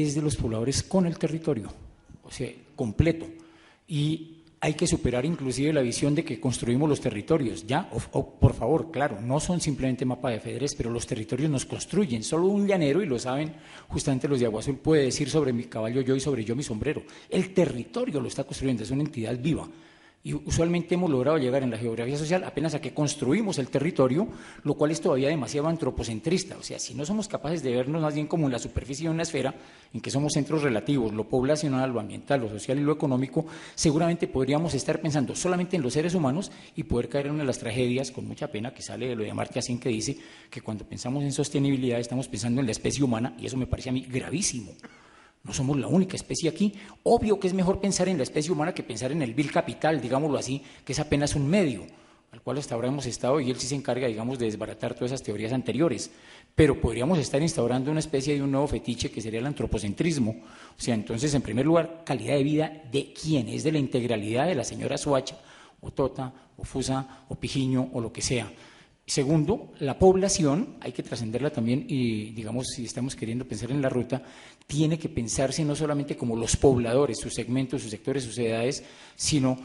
es de los pobladores con el territorio, o sea, completo. Y hay que superar inclusive la visión de que construimos los territorios, ¿ya? Por favor, claro, no son simplemente mapa de Federes, pero los territorios nos construyen. Solo un llanero, y lo saben justamente los de Agua Azul, puede decir sobre mi caballo yo y sobre yo mi sombrero. El territorio lo está construyendo, es una entidad viva. Y usualmente hemos logrado llegar en la geografía social apenas a que construimos el territorio, lo cual es todavía demasiado antropocentrista. O sea, si no somos capaces de vernos más bien como en la superficie de una esfera, en que somos centros relativos, lo poblacional, lo ambiental, lo social y lo económico, seguramente podríamos estar pensando solamente en los seres humanos y poder caer en una de las tragedias, con mucha pena, que sale de lo de Amartya Sen, que dice que cuando pensamos en sostenibilidad estamos pensando en la especie humana, y eso me parece a mí gravísimo. No somos la única especie aquí. Obvio que es mejor pensar en la especie humana que pensar en el vil capital, digámoslo así, que es apenas un medio, al cual hasta ahora hemos estado, y él sí se encarga, digamos, de desbaratar todas esas teorías anteriores. Pero podríamos estar instaurando una especie de un nuevo fetiche que sería el antropocentrismo. O sea, entonces, en primer lugar, calidad de vida de quién, es de la integralidad de la señora Suacha, o Tota, o Fusa, o Pijiño, o lo que sea. Segundo, la población, hay que trascenderla también y, digamos, si estamos queriendo pensar en la ruta, tiene que pensarse no solamente como los pobladores, sus segmentos, sus sectores, sus edades, sino,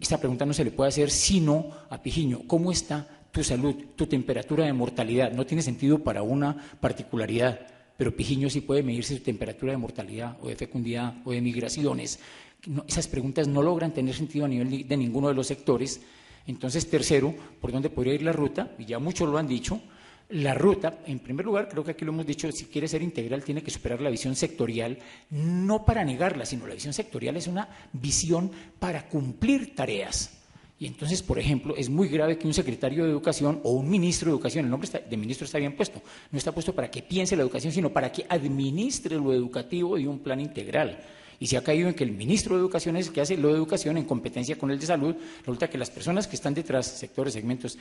esta pregunta no se le puede hacer sino a Pijiño, ¿cómo está tu salud, tu temperatura de mortalidad? No tiene sentido para una particularidad, pero Pijiño sí puede medirse su temperatura de mortalidad o de fecundidad o de migraciones. No, esas preguntas no logran tener sentido a nivel de ninguno de los sectores. Entonces, tercero, ¿por dónde podría ir la ruta? Y ya muchos lo han dicho. La ruta, en primer lugar, creo que aquí lo hemos dicho, si quiere ser integral tiene que superar la visión sectorial, no para negarla, sino la visión sectorial es una visión para cumplir tareas. Y entonces, por ejemplo, es muy grave que un secretario de Educación o un ministro de Educación, el nombre de ministro está bien puesto, no está puesto para que piense la educación, sino para que administre lo educativo de un plan integral. Y se ha caído en que el ministro de Educación es el que hace lo de educación en competencia con el de salud. Resulta que las personas que están detrás, sectores, segmentos,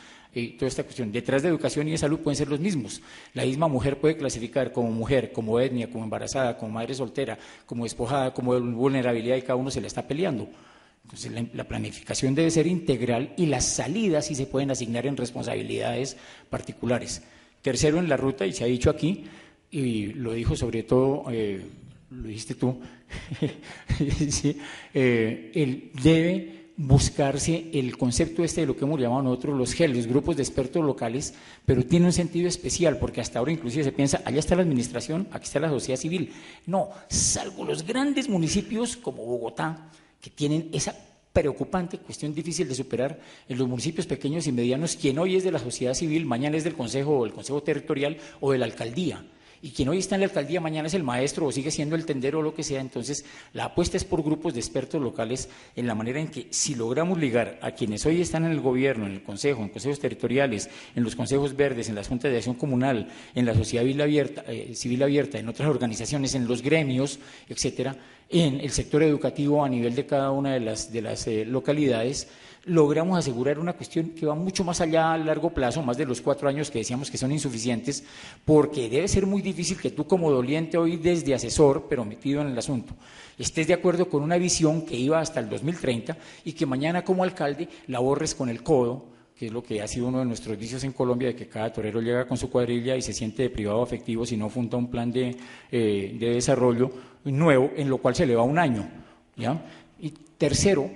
toda esta cuestión, detrás de educación y de salud pueden ser los mismos. La misma mujer puede clasificar como mujer, como etnia, como embarazada, como madre soltera, como despojada, como vulnerabilidad, y cada uno se la está peleando. Entonces, la planificación debe ser integral y las salidas sí se pueden asignar en responsabilidades particulares. Tercero, en la ruta, y se ha dicho aquí, y lo dijo sobre todo, lo dijiste tú, sí, debe buscarse el concepto de lo que hemos llamado nosotros los GEL, los grupos de expertos locales, pero tiene un sentido especial, porque hasta ahora inclusive se piensa, allá está la administración, aquí está la sociedad civil. No, salvo los grandes municipios como Bogotá, que tienen esa preocupante cuestión difícil de superar, en los municipios pequeños y medianos, quien hoy es de la sociedad civil, mañana es del consejo o el consejo territorial o de la alcaldía. Y quien hoy está en la alcaldía mañana es el maestro o sigue siendo el tendero o lo que sea. Entonces, la apuesta es por grupos de expertos locales en la manera en que si logramos ligar a quienes hoy están en el gobierno, en el consejo, en consejos territoriales, en los consejos verdes, en las juntas de acción comunal, en la sociedad civil abierta, en otras organizaciones, en los gremios, etcétera, en el sector educativo a nivel de cada una de las localidades, logramos asegurar una cuestión que va mucho más allá a largo plazo, más de los 4 años que decíamos que son insuficientes, porque debe ser muy difícil que tú como doliente hoy desde asesor, pero metido en el asunto, estés de acuerdo con una visión que iba hasta el 2030 y que mañana como alcalde la borres con el codo, que es lo que ha sido uno de nuestros vicios en Colombia, de que cada torero llega con su cuadrilla y se siente de privado afectivo si no funda un plan de desarrollo nuevo, en lo cual se le va un año, ¿ya? Y tercero,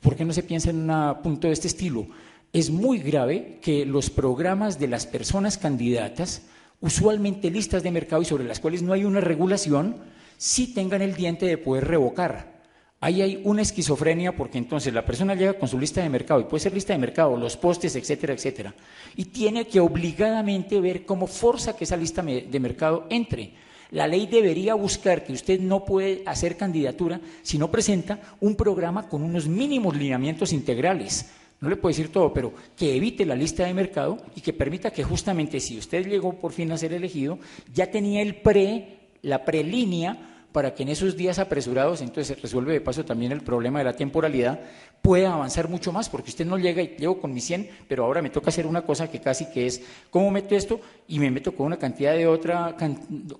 ¿por qué no se piensa en un punto de este estilo? Es muy grave que los programas de las personas candidatas, usualmente listas de mercado y sobre las cuales no hay una regulación, sí tengan el diente de poder revocar. Ahí hay una esquizofrenia porque entonces la persona llega con su lista de mercado y puede ser lista de mercado, los postes, etcétera, etcétera, y tiene que obligadamente ver cómo forza que esa lista de mercado entre. La ley debería buscar que usted no puede hacer candidatura si no presenta un programa con unos mínimos lineamientos integrales. No le puedo decir todo, pero que evite la lista de mercado y que permita que justamente si usted llegó por fin a ser elegido, ya tenía la prelínea para que en esos días apresurados, entonces se resuelve de paso también el problema de la temporalidad, pueda avanzar mucho más, porque usted no llega y llego con mis 100, pero ahora me toca hacer una cosa que casi que es, ¿cómo meto esto? Y me meto con una cantidad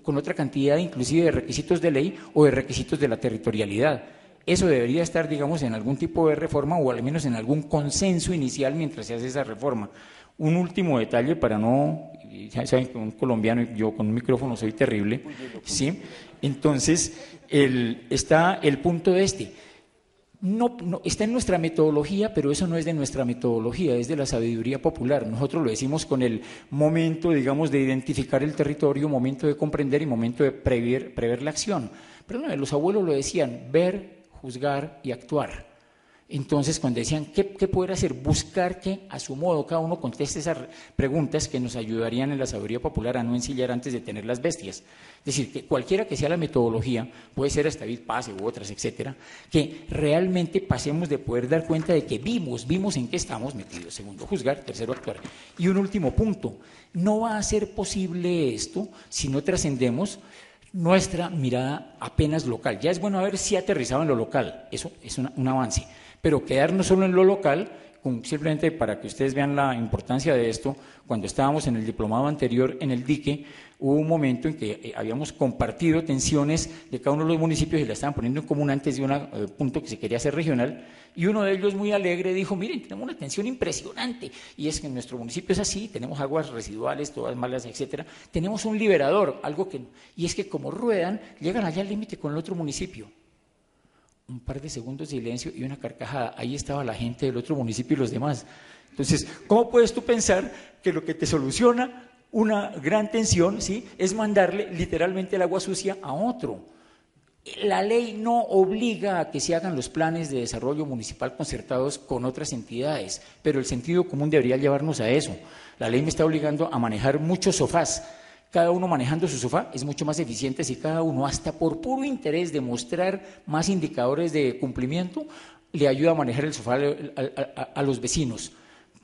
con otra cantidad inclusive de requisitos de ley o de requisitos de la territorialidad. Eso debería estar, digamos, en algún tipo de reforma o al menos en algún consenso inicial mientras se hace esa reforma. Un último detalle para no, ya saben que un colombiano, yo con un micrófono soy terrible, ¿sí? Entonces, está el punto no, está en nuestra metodología, pero eso no es de nuestra metodología, es de la sabiduría popular. Nosotros lo decimos con el momento, digamos, de identificar el territorio, momento de comprender y momento de prever la acción. Pero no, los abuelos lo decían, ver, juzgar y actuar. Entonces, cuando decían, ¿qué poder hacer? Buscar que a su modo cada uno conteste esas preguntas que nos ayudarían en la sabiduría popular a no ensillar antes de tener las bestias. Es decir, que cualquiera que sea la metodología, puede ser hasta Pase u otras, etcétera, que realmente pasemos de poder dar cuenta de que vimos en qué estamos metidos. Segundo, juzgar. Tercero, actuar. Y un último punto, no va a ser posible esto si no trascendemos nuestra mirada apenas local. Ya es bueno haber si aterrizado en lo local, eso es un avance. Pero quedarnos solo en lo local, simplemente para que ustedes vean la importancia de esto, cuando estábamos en el diplomado anterior en el dique, hubo un momento en que habíamos compartido tensiones de cada uno de los municipios y la estaban poniendo en común antes de un punto que se quería hacer regional, y uno de ellos muy alegre dijo, miren, tenemos una tensión impresionante, y es que en nuestro municipio es así, tenemos aguas residuales, todas malas, etcétera, tenemos un liberador, y es que como ruedan, llegan allá al límite con el otro municipio. Un par de segundos de silencio y una carcajada. Ahí estaba la gente del otro municipio y los demás. Entonces, ¿cómo puedes tú pensar que lo que te soluciona una gran tensión, ¿sí?, es mandarle literalmente el agua sucia a otro? La ley no obliga a que se hagan los planes de desarrollo municipal concertados con otras entidades, pero el sentido común debería llevarnos a eso. La ley me está obligando a manejar muchos sofás. Cada uno manejando su sofá es mucho más eficiente si cada uno, hasta por puro interés de mostrar más indicadores de cumplimiento, le ayuda a manejar el sofá a los vecinos,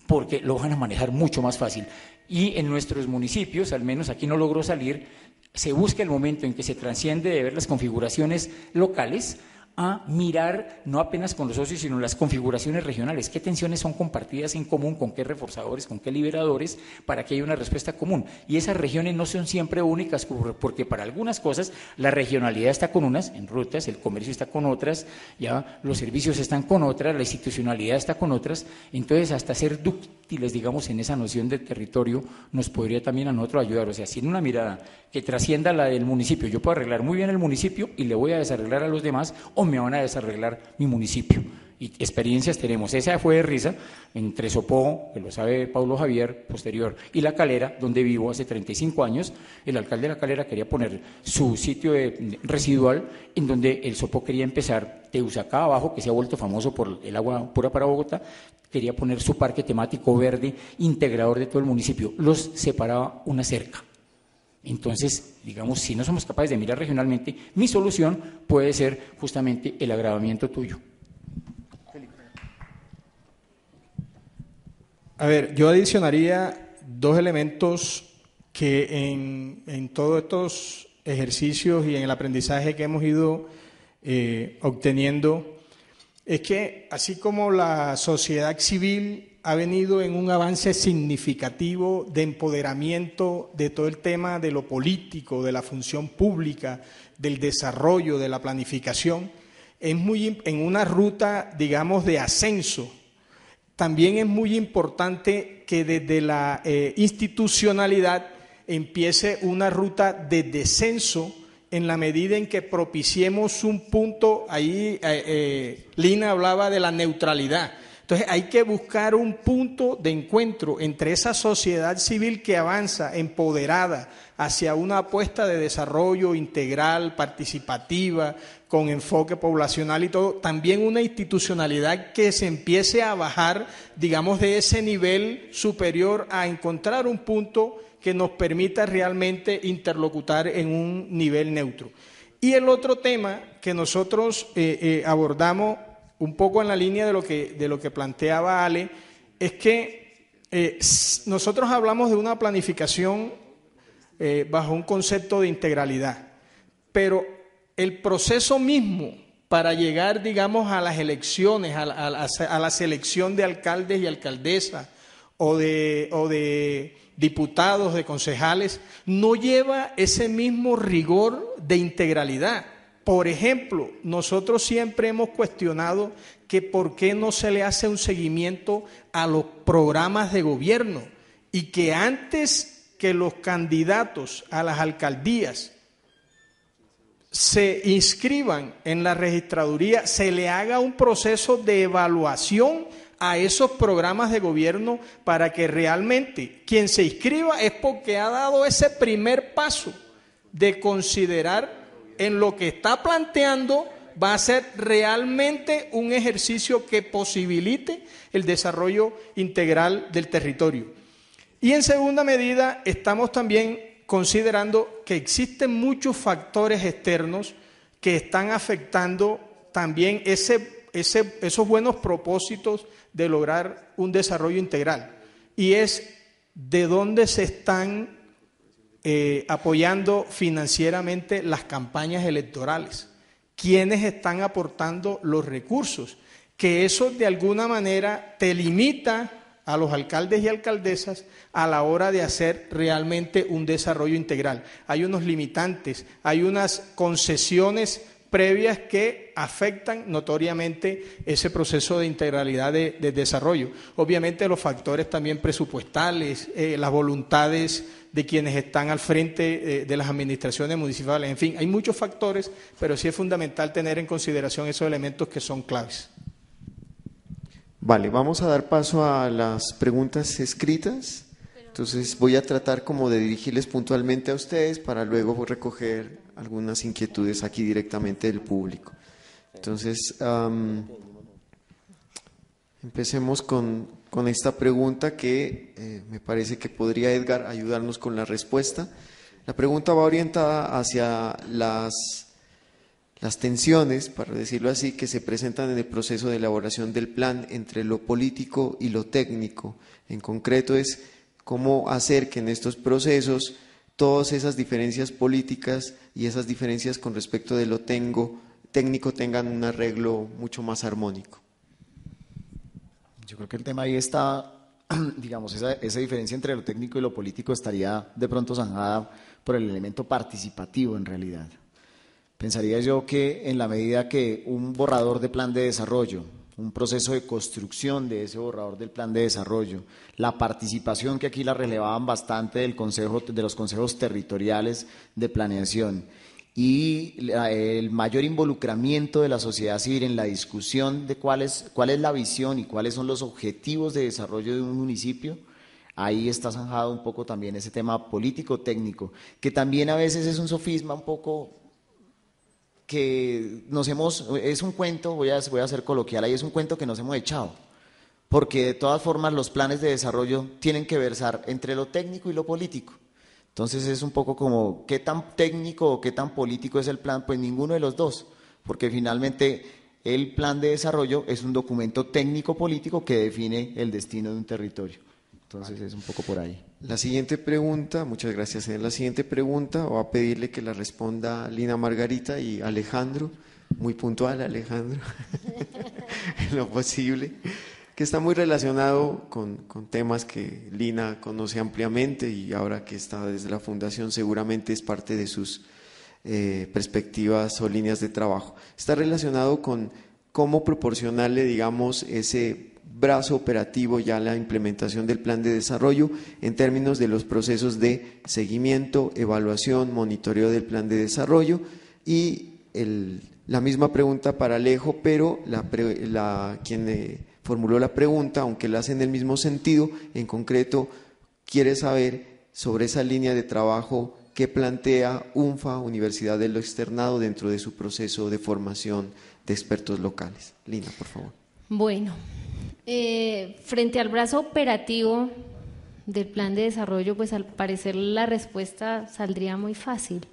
porque lo van a manejar mucho más fácil. Y en nuestros municipios, al menos aquí no logró salir, se busca el momento en que se trasciende de ver las configuraciones locales a mirar no apenas con los socios, sino las configuraciones regionales, qué tensiones son compartidas en común, con qué reforzadores, con qué liberadores, para que haya una respuesta común. Y esas regiones no son siempre únicas, porque para algunas cosas la regionalidad está con unas, en rutas, el comercio está con otras, ya los servicios están con otras, la institucionalidad está con otras, entonces hasta ser dúctiles, digamos, en esa noción de territorio nos podría también a nosotros ayudar. O sea, si en una mirada que trascienda la del municipio, yo puedo arreglar muy bien el municipio y le voy a desarreglar a los demás, o me van a desarreglar mi municipio. Y experiencias tenemos. Esa fue de risa entre Sopó, que lo sabe Paulo Javier, posterior, y La Calera, donde vivo hace 35 años. El alcalde de La Calera quería poner su sitio residual en donde el Sopó quería empezar, Teusacá abajo, que se ha vuelto famoso por el agua pura para Bogotá, quería poner su parque temático verde integrador de todo el municipio. Los separaba una cerca. Entonces, digamos, si no somos capaces de mirar regionalmente, mi solución puede ser justamente el agravamiento tuyo. A ver, yo adicionaría dos elementos que en todos estos ejercicios y en el aprendizaje que hemos ido obteniendo, es que así como la sociedad civil ha venido en un avance significativo de empoderamiento de todo el tema de lo político, de la función pública, del desarrollo, de la planificación, es en una ruta, digamos, de ascenso. También es muy importante que desde la institucionalidad empiece una ruta de descenso en la medida en que propiciemos un punto. Ahí Lina hablaba de la neutralidad. Entonces hay que buscar un punto de encuentro entre esa sociedad civil que avanza empoderada hacia una apuesta de desarrollo integral, participativa, con enfoque poblacional y todo, también una institucionalidad que se empiece a bajar, digamos, de ese nivel superior a encontrar un punto que nos permita realmente interlocutar en un nivel neutro. Y el otro tema que nosotros abordamos un poco en la línea de lo que planteaba Ale, es que nosotros hablamos de una planificación bajo un concepto de integralidad, pero el proceso mismo para llegar, digamos, a las elecciones, a la selección de alcaldes y alcaldesas o de diputados, de concejales, no lleva ese mismo rigor de integralidad. Por ejemplo, nosotros siempre hemos cuestionado que por qué no se le hace un seguimiento a los programas de gobierno y que antes que los candidatos a las alcaldías se inscriban en la registraduría, se le haga un proceso de evaluación a esos programas de gobierno para que realmente quien se inscriba es porque ha dado ese primer paso de considerar en lo que está planteando va a ser realmente un ejercicio que posibilite el desarrollo integral del territorio. Y en segunda medida, estamos también considerando que existen muchos factores externos que están afectando también esos buenos propósitos de lograr un desarrollo integral. Y es de dónde se están apoyando financieramente las campañas electorales, quiénes están aportando los recursos, que eso de alguna manera te limita a los alcaldes y alcaldesas a la hora de hacer realmente un desarrollo integral. Hay unos limitantes, hay unas concesiones previas que afectan notoriamente ese proceso de integralidad de desarrollo. Obviamente los factores también presupuestales, las voluntades de quienes están al frente de las administraciones municipales, en fin, hay muchos factores, pero sí es fundamental tener en consideración esos elementos que son claves. Vale, vamos a dar paso a las preguntas escritas. Entonces voy a tratar como de dirigirles puntualmente a ustedes para luego recoger algunas inquietudes aquí directamente del público. Entonces, empecemos con esta pregunta que me parece que podría Edgar ayudarnos con la respuesta. La pregunta va orientada hacia las tensiones, para decirlo así, que se presentan en el proceso de elaboración del plan entre lo político y lo técnico. En concreto es cómo hacer que en estos procesos todas esas diferencias políticas y esas diferencias con respecto de lo técnico tengan un arreglo mucho más armónico. Yo creo que el tema ahí está, digamos, esa diferencia entre lo técnico y lo político estaría de pronto zanjada por el elemento participativo en realidad. Pensaría yo que en la medida que un borrador de plan de desarrollo, un proceso de construcción de ese borrador del plan de desarrollo, la participación que aquí la relevaban bastante de los consejos territoriales de planeación y el mayor involucramiento de la sociedad civil en la discusión de cuál es la visión y cuáles son los objetivos de desarrollo de un municipio, ahí está zanjado un poco también ese tema político-técnico, que también a veces es un sofisma un poco que es un cuento, voy a ser coloquial ahí, es un cuento que nos hemos echado, porque de todas formas los planes de desarrollo tienen que versar entre lo técnico y lo político. Entonces es un poco como, ¿qué tan técnico o qué tan político es el plan? Pues ninguno de los dos, porque finalmente el plan de desarrollo es un documento técnico-político que define el destino de un territorio. Entonces es un poco por ahí. La siguiente pregunta, muchas gracias. En la siguiente pregunta voy a pedirle que la responda Lina Margarita y Alejandro, muy puntual Alejandro, en lo posible, que está muy relacionado con temas que Lina conoce ampliamente y ahora que está desde la Fundación seguramente es parte de sus perspectivas o líneas de trabajo. Está relacionado con cómo proporcionarle, digamos, ese brazo operativo ya la implementación del plan de desarrollo en términos de los procesos de seguimiento, evaluación, monitoreo del plan de desarrollo y la misma pregunta para Alejo, pero quien formuló la pregunta, aunque la hace en el mismo sentido, en concreto quiere saber sobre esa línea de trabajo que plantea UNFA, Universidad de lo Externado, dentro de su proceso de formación de expertos locales. Lina, por favor. Bueno, frente al brazo operativo del plan de desarrollo, pues al parecer la respuesta saldría muy fácil.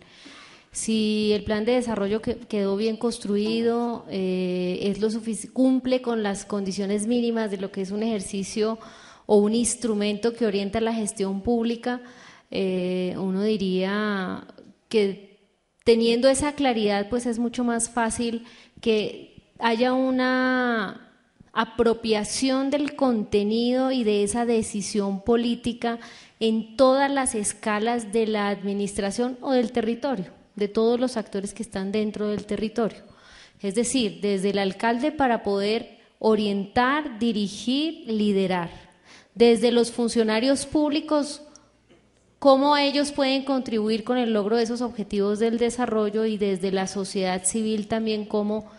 Si el plan de desarrollo quedó bien construido, cumple con las condiciones mínimas de lo que es un ejercicio o un instrumento que orienta la gestión pública, uno diría que teniendo esa claridad, pues es mucho más fácil que haya una apropiación del contenido y de esa decisión política en todas las escalas de la administración o del territorio, de todos los actores que están dentro del territorio. Es decir, desde el alcalde para poder orientar, dirigir, liderar, desde los funcionarios públicos cómo ellos pueden contribuir con el logro de esos objetivos del desarrollo y desde la sociedad civil también cómo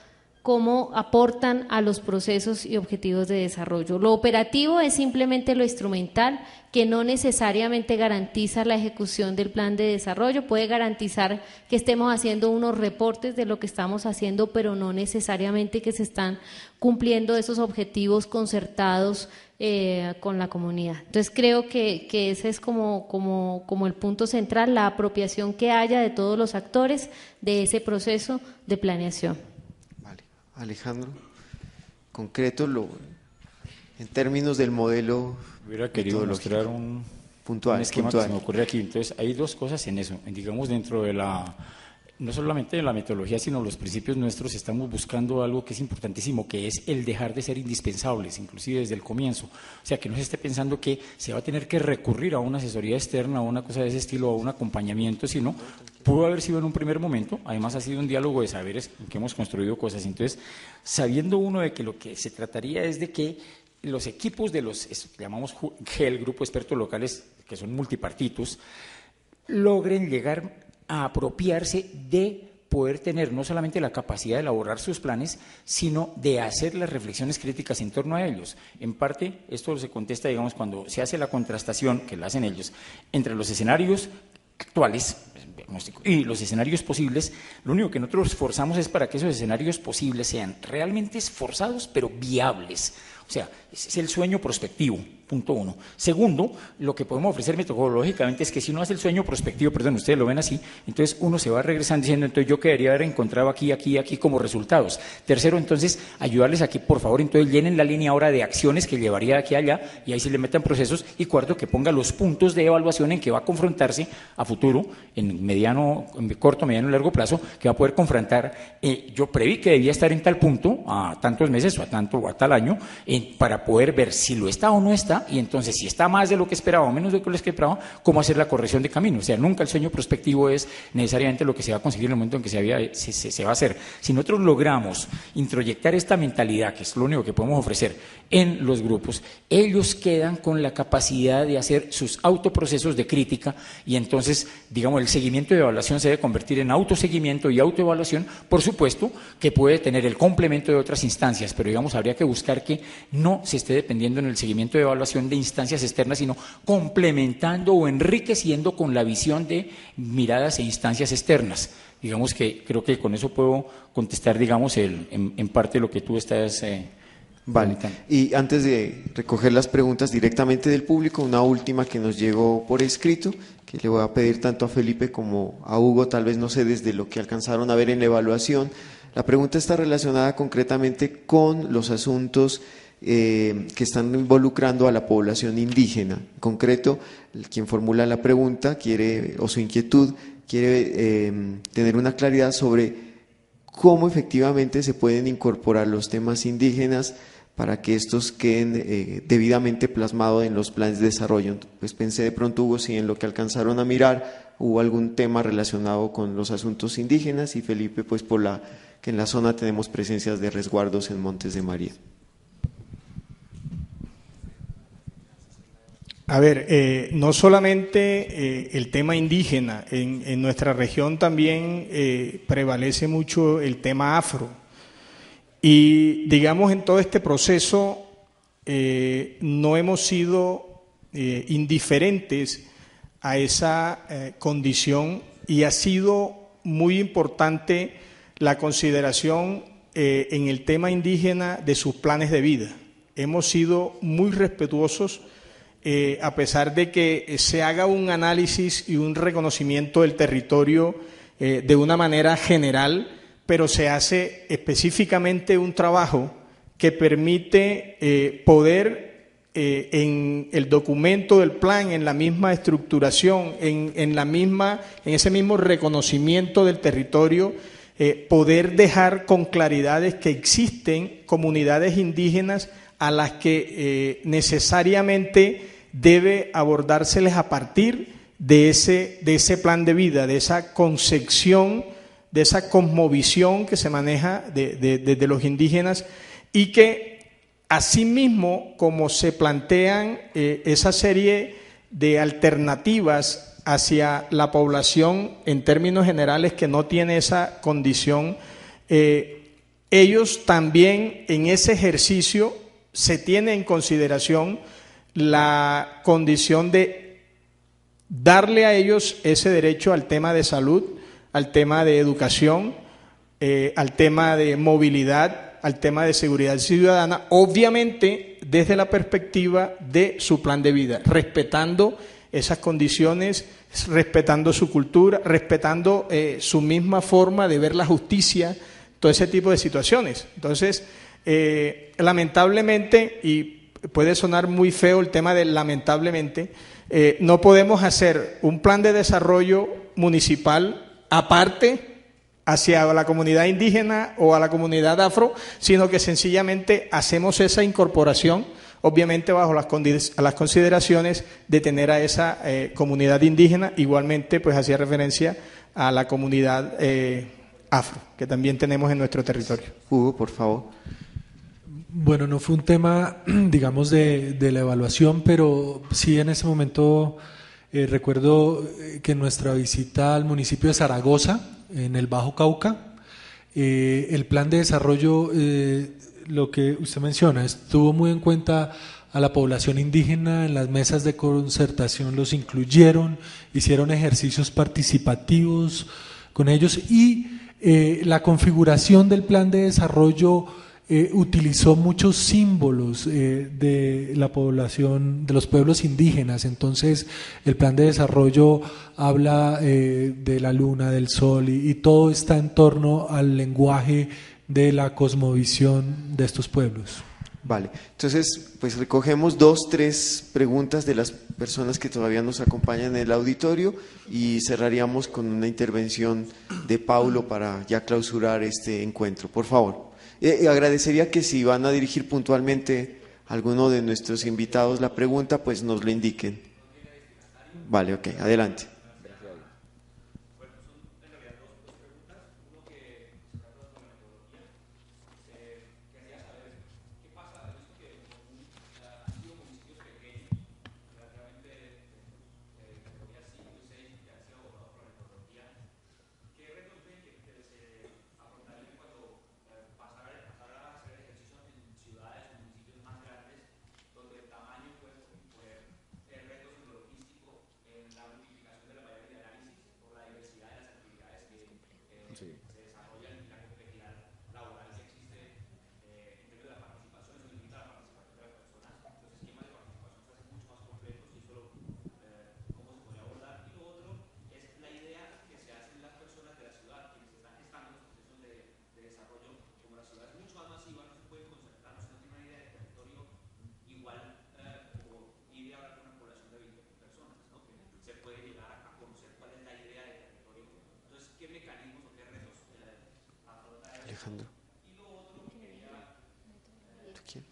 aportan a los procesos y objetivos de desarrollo. Lo operativo es simplemente lo instrumental, que no necesariamente garantiza la ejecución del plan de desarrollo, puede garantizar que estemos haciendo unos reportes de lo que estamos haciendo, pero no necesariamente que se están cumpliendo esos objetivos concertados con la comunidad. Entonces creo que ese es como el punto central, la apropiación que haya de todos los actores de ese proceso de planeación. Alejandro, concreto, en términos del modelo. Hubiera querido mostrar un esquema que se me ocurre aquí. Entonces, hay dos cosas en eso. Digamos, dentro de no solamente de la metodología, sino los principios nuestros, estamos buscando algo que es importantísimo, que es el dejar de ser indispensables, inclusive desde el comienzo. O sea, que no se esté pensando que se va a tener que recurrir a una asesoría externa o una cosa de ese estilo, o a un acompañamiento, sino pudo haber sido en un primer momento, además ha sido un diálogo de saberes en que hemos construido cosas. Entonces, sabiendo uno de que lo que se trataría es de que los equipos de llamamos GEL, Grupo de Expertos Locales, que son multipartitos, logren llegar a apropiarse de poder tener no solamente la capacidad de elaborar sus planes, sino de hacer las reflexiones críticas en torno a ellos. En parte, esto se contesta, digamos, cuando se hace la contrastación, que la hacen ellos, entre los escenarios actuales y los escenarios posibles. Lo único que nosotros esforzamos es para que esos escenarios posibles sean realmente esforzados, pero viables. O sea, ese es el sueño prospectivo, punto uno. Segundo, lo que podemos ofrecer metodológicamente es que si uno hace el sueño prospectivo, perdón, ustedes lo ven así, entonces uno se va regresando diciendo, entonces yo quedaría haber encontrado aquí como resultados. Tercero, entonces, ayudarles aquí, por favor, entonces llenen la línea ahora de acciones que llevaría de aquí a allá y ahí se le metan procesos. Y cuarto, que ponga los puntos de evaluación en que va a confrontarse a futuro, en corto, mediano y largo plazo, que va a poder confrontar. Yo preví que debía estar en tal punto, a tantos meses o a tal año, para poder ver si lo está o no está, y entonces si está más de lo que esperaba o menos de lo que esperaba, cómo hacer la corrección de camino. O sea, nunca el sueño prospectivo es necesariamente lo que se va a conseguir en el momento en que se va a hacer. Si nosotros logramos introyectar esta mentalidad, que es lo único que podemos ofrecer en los grupos, ellos quedan con la capacidad de hacer sus autoprocesos de crítica, y entonces, digamos, el seguimiento de evaluación se debe convertir en autoseguimiento y autoevaluación. Por supuesto que puede tener el complemento de otras instancias, pero digamos, habría que buscar que no se esté dependiendo en el seguimiento de evaluación de instancias externas, sino complementando o enriqueciendo con la visión de miradas e instancias externas. Digamos que creo que con eso puedo contestar, digamos, en parte lo que tú estás Vale, y antes de recoger las preguntas directamente del público, una última que nos llegó por escrito, que le voy a pedir tanto a Felipe como a Hugo, tal vez no sé desde lo que alcanzaron a ver en la evaluación. La pregunta está relacionada concretamente con los asuntos que están involucrando a la población indígena. En concreto, quien formula la pregunta o su inquietud quiere tener una claridad sobre cómo efectivamente se pueden incorporar los temas indígenas para que estos queden debidamente plasmados en los planes de desarrollo. Pues pensé de pronto, Hugo, si en lo que alcanzaron a mirar hubo algún tema relacionado con los asuntos indígenas, y Felipe, pues que en la zona tenemos presencias de resguardos en Montes de María. A ver, no solamente el tema indígena, en nuestra región también prevalece mucho el tema afro. Y digamos, en todo este proceso no hemos sido indiferentes a esa condición, y ha sido muy importante la consideración en el tema indígena de sus planes de vida. Hemos sido muy respetuosos, a pesar de que se haga un análisis y un reconocimiento del territorio de una manera general, pero se hace específicamente un trabajo que permite poder en el documento del plan, en la misma estructuración, en ese mismo reconocimiento del territorio, poder dejar con claridades que existen comunidades indígenas a las que necesariamente debe abordárseles a partir de ese plan de vida, de esa concepción, de esa cosmovisión que se maneja de los indígenas, y que asimismo, como se plantean esa serie de alternativas hacia la población en términos generales que no tiene esa condición, ellos también en ese ejercicio se tiene en consideración la condición de darle a ellos ese derecho al tema de salud, al tema de educación, al tema de movilidad, al tema de seguridad ciudadana, obviamente desde la perspectiva de su plan de vida, respetando esas condiciones, respetando su cultura, respetando su misma forma de ver la justicia, todo ese tipo de situaciones. Entonces, lamentablemente, y puede sonar muy feo el tema de lamentablemente, no podemos hacer un plan de desarrollo municipal aparte hacia la comunidad indígena o a la comunidad afro, sino que sencillamente hacemos esa incorporación, obviamente bajo las consideraciones de tener a esa comunidad indígena, igualmente pues hacía referencia a la comunidad afro, que también tenemos en nuestro territorio. Hugo, por favor. Bueno, no fue un tema, digamos, de la evaluación, pero sí en ese momento recuerdo que en nuestra visita al municipio de Zaragoza, en el Bajo Cauca, el plan de desarrollo, lo que usted menciona, estuvo muy en cuenta a la población indígena. En las mesas de concertación los incluyeron, hicieron ejercicios participativos con ellos y la configuración del plan de desarrollo utilizó muchos símbolos de la población, de los pueblos indígenas. Entonces el plan de desarrollo habla de la luna, del sol y todo está en torno al lenguaje de la cosmovisión de estos pueblos. Vale, entonces pues recogemos 2, 3 preguntas de las personas que todavía nos acompañan en el auditorio y cerraríamos con una intervención de Paulo para ya clausurar este encuentro. Por favor. Agradecería que si van a dirigir puntualmente a alguno de nuestros invitados la pregunta, pues nos lo indiquen. Vale, ok, adelante. Alejandro. ¿Tú quieres?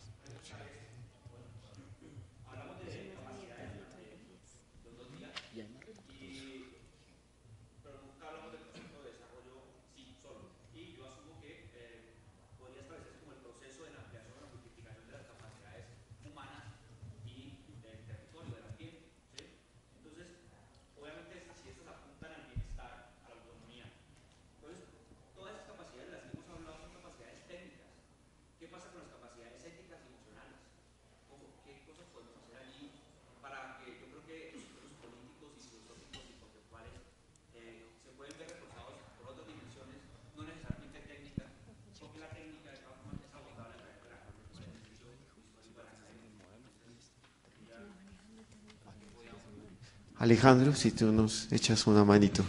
Alejandro, si tú nos echas una manito.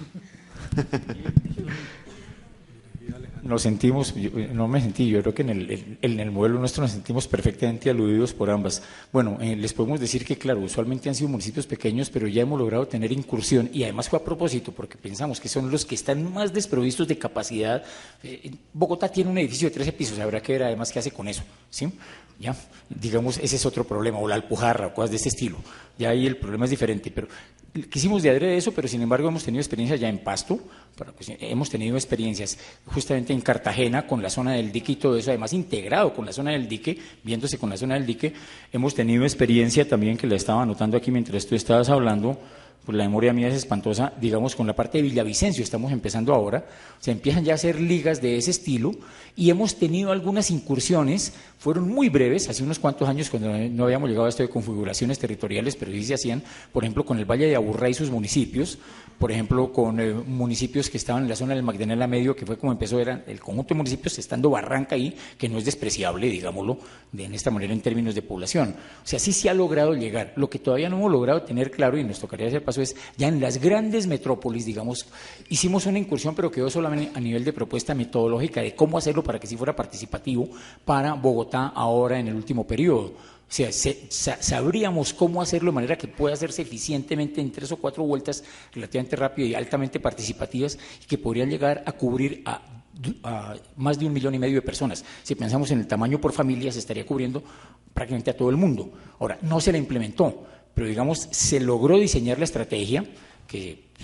Nos sentimos, no me sentí, yo creo que en el modelo nuestro nos sentimos perfectamente aludidos por ambas. Bueno, les podemos decir que claro, usualmente han sido municipios pequeños, pero ya hemos logrado tener incursión y además fue a propósito porque pensamos que son los que están más desprovistos de capacidad. Bogotá tiene un edificio de 13 pisos, habrá que ver además qué hace con eso, ¿sí? Ya, digamos, ese es otro problema, o la Alpujarra, o cosas de este estilo. Ya ahí el problema es diferente, pero quisimos de adrede eso, pero sin embargo hemos tenido experiencias ya en Pasto, hemos tenido experiencias justamente en Cartagena con la zona del dique y todo eso, además integrado con la zona del dique, viéndose con la zona del dique. Hemos tenido experiencia también, que la estaba anotando aquí mientras tú estabas hablando, pues la memoria mía es espantosa, digamos con la parte de Villavicencio, estamos empezando ahora, o sea, empiezan ya a hacer ligas de ese estilo y hemos tenido algunas incursiones, fueron muy breves, hace unos cuantos años cuando no habíamos llegado a esto de configuraciones territoriales, pero sí se hacían, por ejemplo, con el Valle de Aburrá y sus municipios, por ejemplo, con municipios que estaban en la zona del Magdalena Medio, que fue como empezó, eran el conjunto de municipios, estando Barranca ahí, que no es despreciable, digámoslo, en esta manera en términos de población. O sea, sí se ha logrado llegar. Lo que todavía no hemos logrado tener claro, y nos tocaría hacer paso, es ya en las grandes metrópolis, digamos, hicimos una incursión, pero quedó solamente a nivel de propuesta metodológica de cómo hacerlo para que sí fuera participativo para Bogotá ahora en el último periodo. O sea, sabríamos cómo hacerlo de manera que pueda hacerse eficientemente en 3 o 4 vueltas relativamente rápido y altamente participativas y que podrían llegar a cubrir a más de 1,5 millones de personas. Si pensamos en el tamaño por familia, se estaría cubriendo prácticamente a todo el mundo. Ahora, no se la implementó, pero digamos, se logró diseñar la estrategia,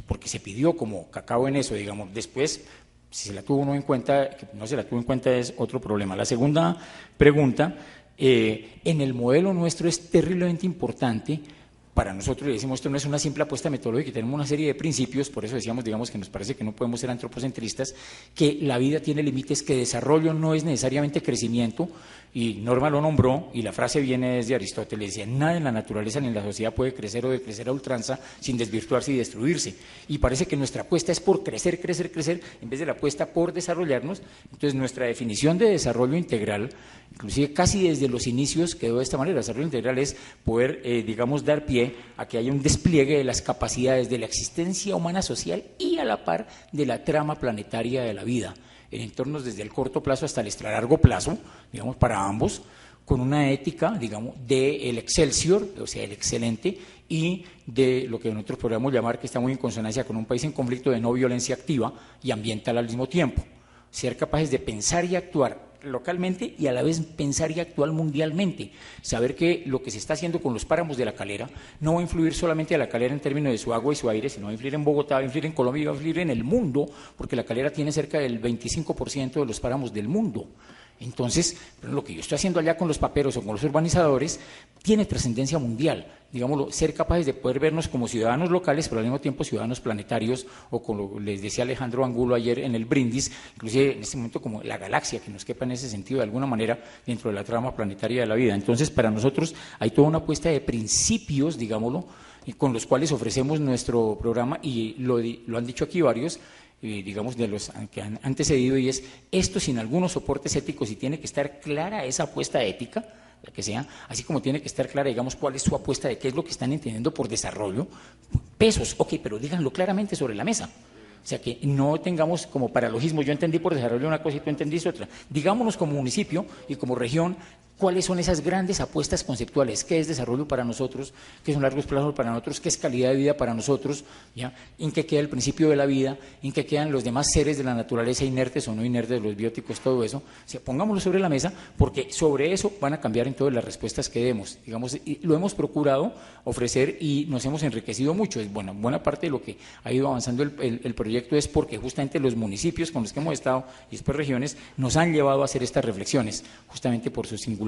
porque se pidió como cacao en eso, digamos, después, si se la tuvo uno en cuenta, que no se la tuvo en cuenta es otro problema. La segunda pregunta, en el modelo nuestro es terriblemente importante. Para nosotros, le decimos, esto no es una simple apuesta metodológica, tenemos una serie de principios, por eso decíamos, digamos, que nos parece que no podemos ser antropocentristas, que la vida tiene límites, que desarrollo no es necesariamente crecimiento, y Norma lo nombró, y la frase viene desde Aristóteles, decía, nada en la naturaleza ni en la sociedad puede crecer o decrecer a ultranza sin desvirtuarse y destruirse, y parece que nuestra apuesta es por crecer, crecer, crecer, en vez de la apuesta por desarrollarnos. Entonces nuestra definición de desarrollo integral, inclusive casi desde los inicios quedó de esta manera. Desarrollo integral es poder, digamos, dar pie a que haya un despliegue de las capacidades de la existencia humana social y a la par de la trama planetaria de la vida, en entornos desde el corto plazo hasta el extra largo plazo, digamos, para ambos, con una ética, digamos, del Excelsior, o sea, el excelente, y de lo que nosotros podríamos llamar, que está muy en consonancia con un país en conflicto, de no violencia activa y ambiental al mismo tiempo. Ser capaces de pensar y actuar localmente y a la vez pensar y actuar mundialmente. Saber que lo que se está haciendo con los páramos de La Calera no va a influir solamente a La Calera en términos de su agua y su aire, sino va a influir en Bogotá, va a influir en Colombia y va a influir en el mundo, porque La Calera tiene cerca del 25% de los páramos del mundo. Entonces, lo que yo estoy haciendo allá con los paperos o con los urbanizadores tiene trascendencia mundial, digámoslo, ser capaces de poder vernos como ciudadanos locales, pero al mismo tiempo ciudadanos planetarios, o como les decía Alejandro Angulo ayer en el brindis, inclusive en este momento como la galaxia, que nos quepa en ese sentido de alguna manera dentro de la trama planetaria de la vida. Entonces, para nosotros hay toda una apuesta de principios, digámoslo, con los cuales ofrecemos nuestro programa, y lo han dicho aquí varios, digamos, de los que han antecedido, y es esto sin algunos soportes éticos, y tiene que estar clara esa apuesta ética, la que sea, así como tiene que estar clara, digamos, cuál es su apuesta de qué es lo que están entendiendo por desarrollo, pesos, ok, pero díganlo claramente sobre la mesa. O sea, que no tengamos como paralogismo, yo entendí por desarrollo una cosa y tú entendiste otra. Digámonos como municipio y como región, cuáles son esas grandes apuestas conceptuales, qué es desarrollo para nosotros, qué son largos plazos para nosotros, qué es calidad de vida para nosotros, ¿ya? En qué queda el principio de la vida, en qué quedan los demás seres de la naturaleza, inertes o no inertes, los bióticos, todo eso. O sea, pongámoslo sobre la mesa, porque sobre eso van a cambiar en todas las respuestas que demos. Digamos, y lo hemos procurado ofrecer y nos hemos enriquecido mucho. Es buena parte de lo que ha ido avanzando el proyecto es porque justamente los municipios con los que hemos estado y después regiones nos han llevado a hacer estas reflexiones, justamente por sus singularidades.